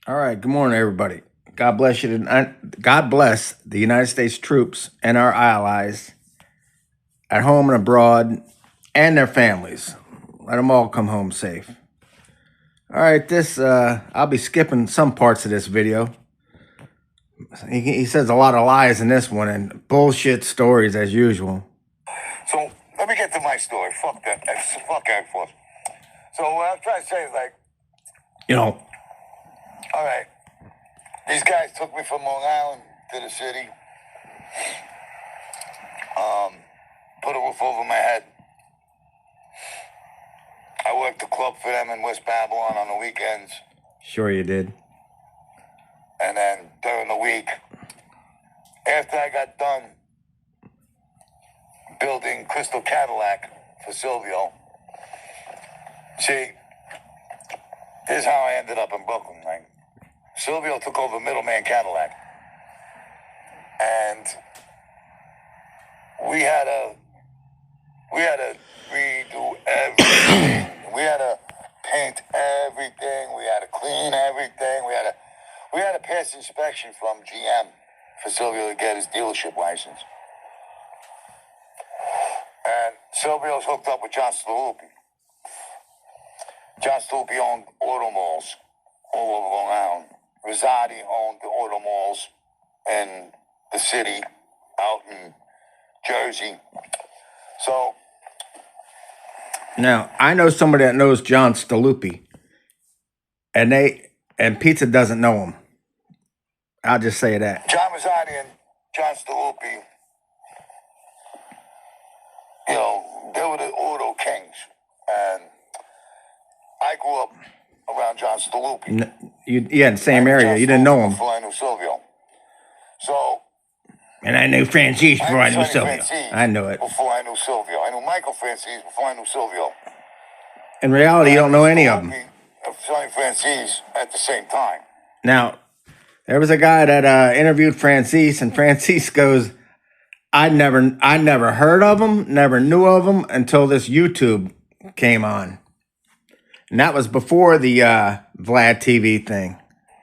All right. Good morning, everybody. God bless you. God bless the United States troops and our allies at home and abroad and their families. Let them all come home safe. All right. I'll be skipping some parts of this video. He says a lot of lies in this one and bullshit stories as usual. So let me get to my story. Fuck that. Fuck Air Force. So what I'm trying to say is You know, all right, these guys took me from Long Island to the city, put a roof over my head. I worked the club for them in West Babylon on the weekends. sure you did. And then during the week, after I got done building Crystal Cadillac for Silvio, see, here's how I ended up in Brooklyn, right? Silvio took over Middleman Cadillac. And we had to redo everything. We had to paint everything. We had to clean everything. We had to pass inspection from GM for Silvio to get his dealership license. And Silvio's hooked up with John Stowee. John Stowee owned auto malls all over Long Island. Rosati owned the auto malls in the city, out in Jersey. So Now, I know somebody that knows John Staluppi, and Pizza doesn't know him. I'll just say that. John Rosati and John Stowee, they were the auto kings. And I grew up around John Stowee. Yeah, in the same area. You didn't know him. Before I knew Silvio. So. And I knew Francis before I knew Silvio. I knew it. Before I knew Silvio. I knew Michael Francis before I knew Silvio. In reality, you don't know any of them. Sonny Francis at the same time. Now, there was a guy that interviewed Francis, and Francis goes, I never heard of him, never knew of him until this YouTube came on. And that was before the Vlad TV thing.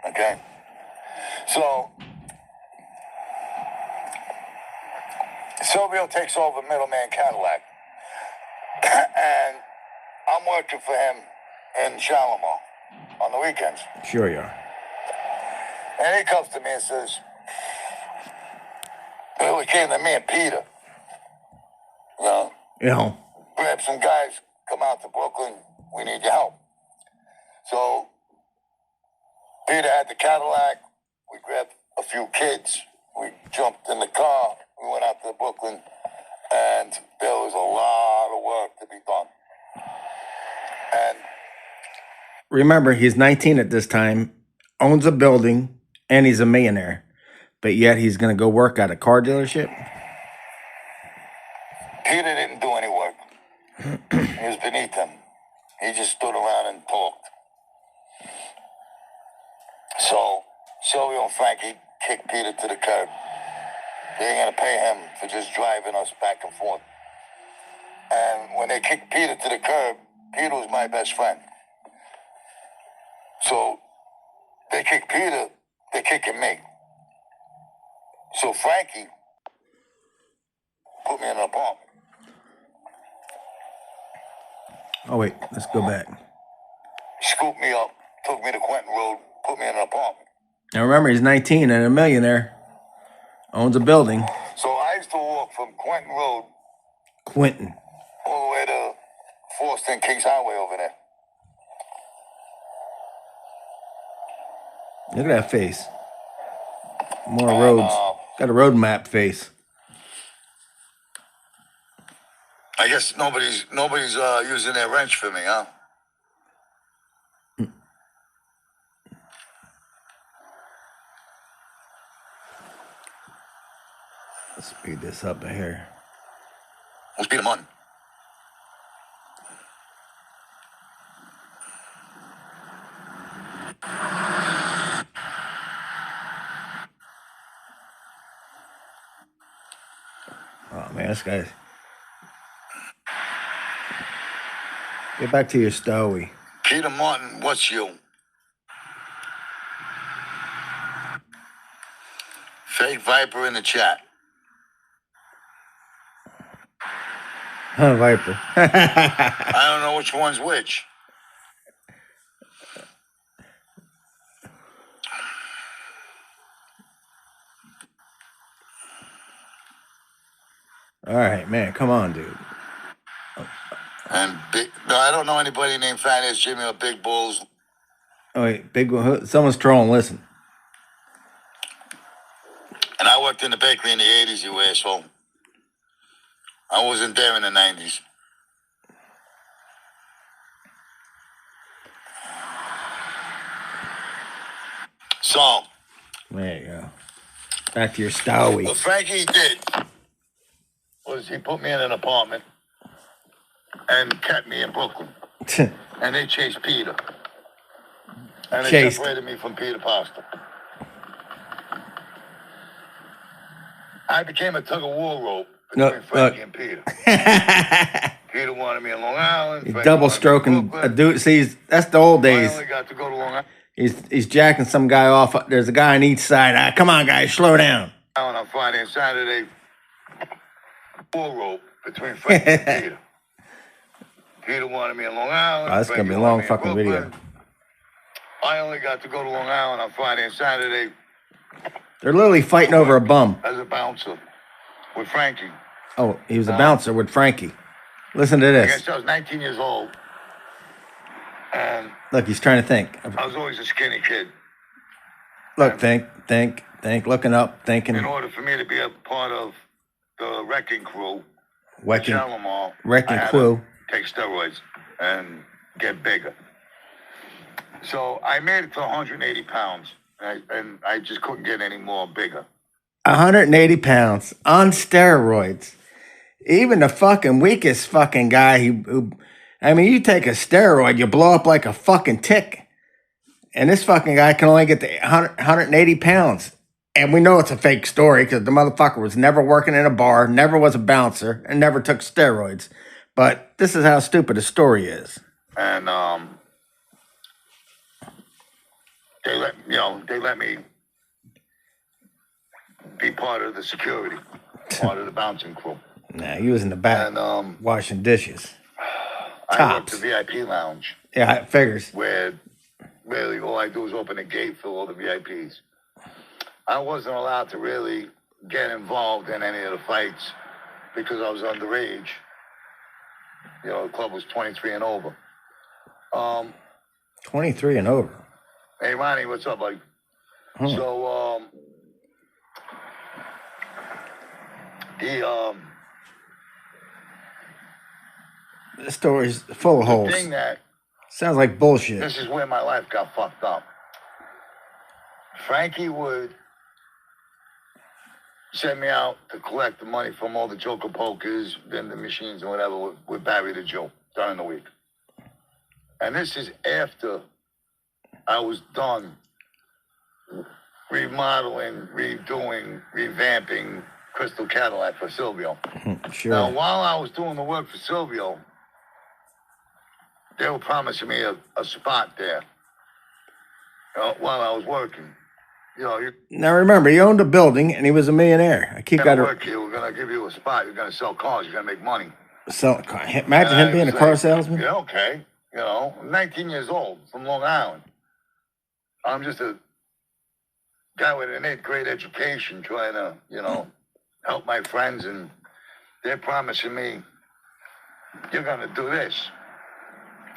Okay. So, Silvio takes over Middleman Cadillac. And I'm working for him in Shalimar on the weekends. Sure you are. And he comes to me and says, he came to me and Peter. Grab some guys, come out to Brooklyn, we need your help. So, Peter had the Cadillac, we grabbed a few kids, we jumped in the car, we went out to Brooklyn, and there was a lot of work to be done. And remember, he's 19 at this time, owns a building, and he's a millionaire. But yet he's going to go work at a car dealership? Peter didn't do any work. He was beneath him. He just stood around and talked. So, Silvio and Frankie kicked Peter to the curb. They ain't going to pay him for just driving us back and forth. And when they kicked Peter to the curb, Peter was my best friend. So, they kicked Peter, they're kicking me. So Frankie put me in an apartment. Oh, wait, let's go back. Scooped me up, took me to Quentin Road, put me in an apartment. Now remember, he's 19 and a millionaire. Owns a building. So I used to walk from Quentin Road. Quentin. All the way to Forest and Kings Highway over there. Look at that face. More roads. Got a road map face. I guess nobody's using their wrench for me, huh? Let's speed this up here. We'll speed them on. Oh man, this guy's. Get back to your stowee. Peter Martin, what's you? Fake Viper in the chat. Huh, Viper. I don't know which one's which. All right, man. Come on, dude. And no, I don't know anybody named Fat Ass Jimmy or Big Bulls. Oh, wait. Big one. Someone's trolling. Listen. And I worked in the bakery in the 80s, you asshole. I wasn't there in the 90s. So. There you go. Back to your stowee. What Frankie did was he put me in an apartment and kept me in Brooklyn. And they chased Peter. And they separated me from Peter Pasta. I became a tug-of-war rope between Frankie and Peter. Peter wanted me in Long Island. He's double stroking a dude. See, that's the old days. I only got to go to Long Island. He's jacking some guy off. There's a guy on each side. Come on, guys, slow down. On Friday and Saturday, war rope between Frankie and Peter. Peter wanted me in Long Island. Oh, that's going to be a long fucking video. I only got to go to Long Island on Friday and Saturday. They're literally fighting over a bum. As a bouncer with Frankie. Oh, he was a bouncer with Frankie. Think. I guess I was 19 years old. And look, he's trying to think. I was always a skinny kid. Look, think, looking up, thinking. In order for me to be a part of the wrecking crew, wrecking crew, take steroids and get bigger. So I made it to 180 pounds, and I just couldn't get any more bigger. 180 pounds on steroids. Even the fucking weakest fucking guy who I mean, you take a steroid, you blow up like a fucking tick. And this fucking guy can only get to 180 pounds. And we know it's a fake story because the motherfucker was never working in a bar, never was a bouncer, and never took steroids. But this is how stupid the story is. And they let me be part of the security, part of the bouncing crew. Nah, he was in the back and, washing dishes. I worked the VIP lounge. Yeah, it figures. Where really all I do is open a gate for all the VIPs. I wasn't allowed to really get involved in any of the fights because I was underage. You know, the club was 23 and over. 23 and over. Hey, Ronnie, what's up, buddy? So, this story's full of holes. Thing that sounds like bullshit. This is where my life got fucked up. Frankie would send me out to collect the money from all the Joker pokers, vending machines, and whatever with Barry the Jew during the week. And this is after I was done remodeling, redoing, revamping Crystal Cadillac for Silvio. Sure. Now, while I was doing the work for Silvio, they were promising me a spot there while I was working. Now remember, he owned a building and he was a millionaire. I keep got to work here. We're gonna give you a spot. You're gonna sell cars. You're gonna make money. Imagine him being a car salesman. Yeah, okay. I'm 19 years old from Long Island. I'm just a guy with an 8th grade education trying to, help my friends, and they're promising me you're gonna do this.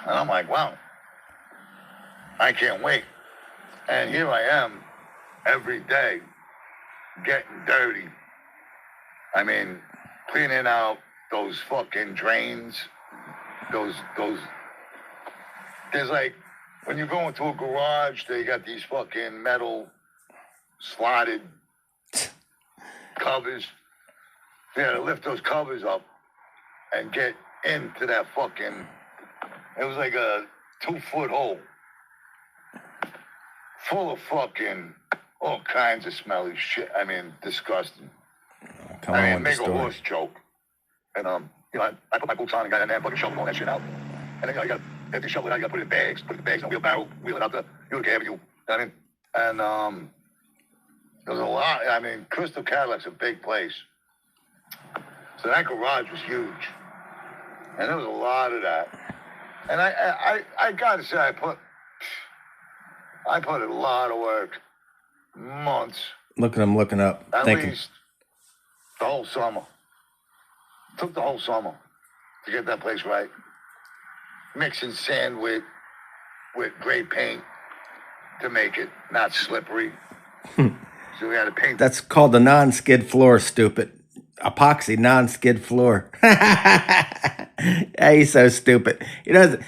And I'm like, wow, I can't wait. And here I am every day getting dirty. I mean, cleaning out those fucking drains, there's like, when you go into a garage, they got these fucking metal slotted covers. You had to lift those covers up and get into that fucking, it was like a 2-foot hole full of fucking all kinds of smelly shit. I mean, disgusting. Make a horse choke. And, I put my boots on and got in there and fucking shoveled all that shit out. And then, you got to shovel it out, you got to put it in bags, in a wheelbarrow, wheel it out the, you know what I mean? And, There was a lot. I mean, Crystal Cadillac's a big place. So that garage was huge. And there was a lot of that. And I gotta say, I put a lot of work, months. Look at him looking up, At thinking. least the whole summer. Took the whole summer to get that place right. Mixing sand with gray paint to make it not slippery. So we had to paint. That's called the non-skid floor, stupid. Epoxy non-skid floor. Yeah, he's so stupid. He doesn't.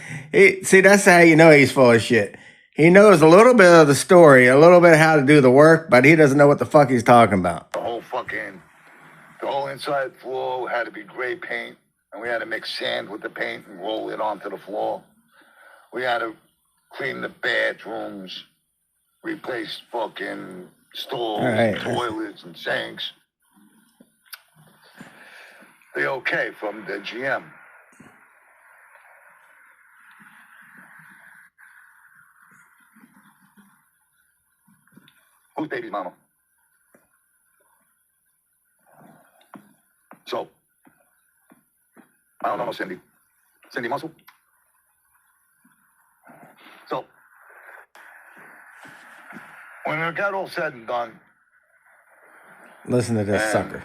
See, that's how you know he's full of shit. He knows a little bit of the story, a little bit of how to do the work, but he doesn't know what the fuck he's talking about. The whole inside floor had to be gray paint, and we had to mix sand with the paint and roll it onto the floor. We had to clean the bathrooms, replace fucking stalls, right. toilets, and sinks. The okay from the GM. Who's baby's mama? So, I don't know, Cindy. Cindy Muscle? So, when it got all said and done, Listen to this And- sucker.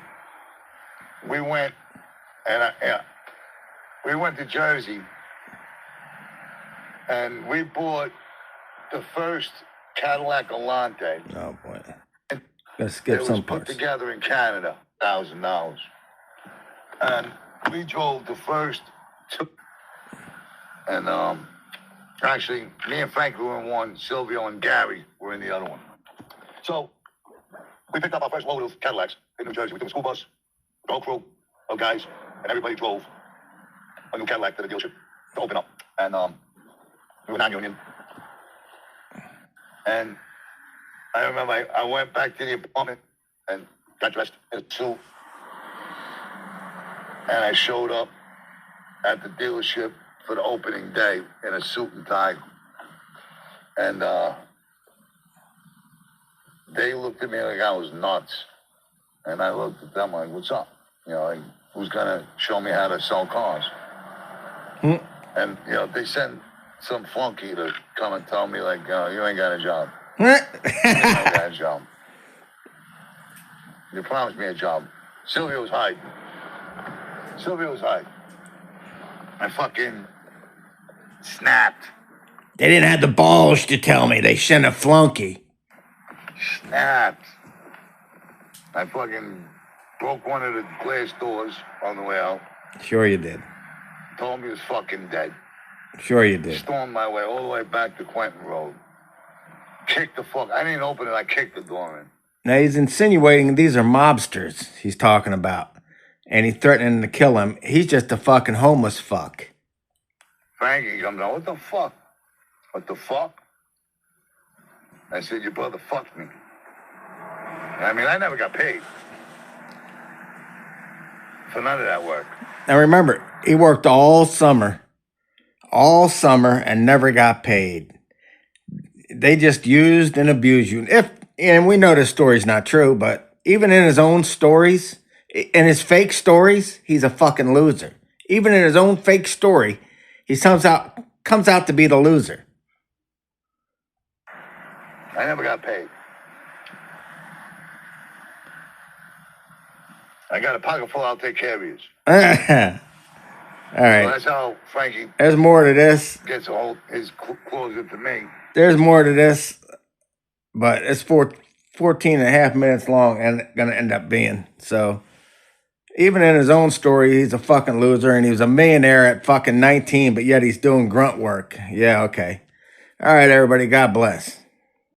we went, we went to Jersey, and we bought the first Cadillac Alante. Oh boy. Gotta skip It was some put parts. together in Canada, $1,000. And we drove the first two. And actually, me and Frank were in one, Silvio and Gary were in the other one. So we picked up our first load of Cadillacs in New Jersey. We took a school bus, the whole crew of guys, and everybody drove a new Cadillac to the dealership to open up. And we were non-union. And I remember I went back to the apartment and got dressed in a suit. And I showed up at the dealership for the opening day in a suit and tie. And they looked at me like I was nuts. And I looked at them like, what's up? You know, like, who's going to show me how to sell cars? And, you know, they send some flunky to come and tell me, like, you ain't got a job. You ain't got a job. You promised me a job. Sylvia was hiding. I fucking snapped. They didn't have the balls to tell me. They sent a flunky. Snapped. I fucking broke one of the glass doors on the way out. Sure you did. Told me he was fucking dead. Sure you did. Stormed my way all the way back to Quentin Road. Kicked the fuck. I didn't open it. I kicked the door in. Now he's insinuating these are mobsters he's talking about. And he's threatening to kill him. He's just a fucking homeless fuck. Frankie comes on. What the fuck? What the fuck? I said, your brother fucked me. I mean, I never got paid for none of that work. Now remember, he worked all summer, and never got paid. They just used and abused you. And we know this story's not true, but even in his own stories, in his fake stories, he's a fucking loser. Even in his own fake story, he comes out to be the loser. I never got paid. I got a pocket full. I'll take care of you. All So right. that's how Frankie There's more to this. gets all his clothes into me. There's more to this, but it's 14 and a half minutes long and going to end up being. So even in his own story, he's a fucking loser, and he was a millionaire at fucking 19, but yet he's doing grunt work. Yeah, okay. All right, everybody. God bless.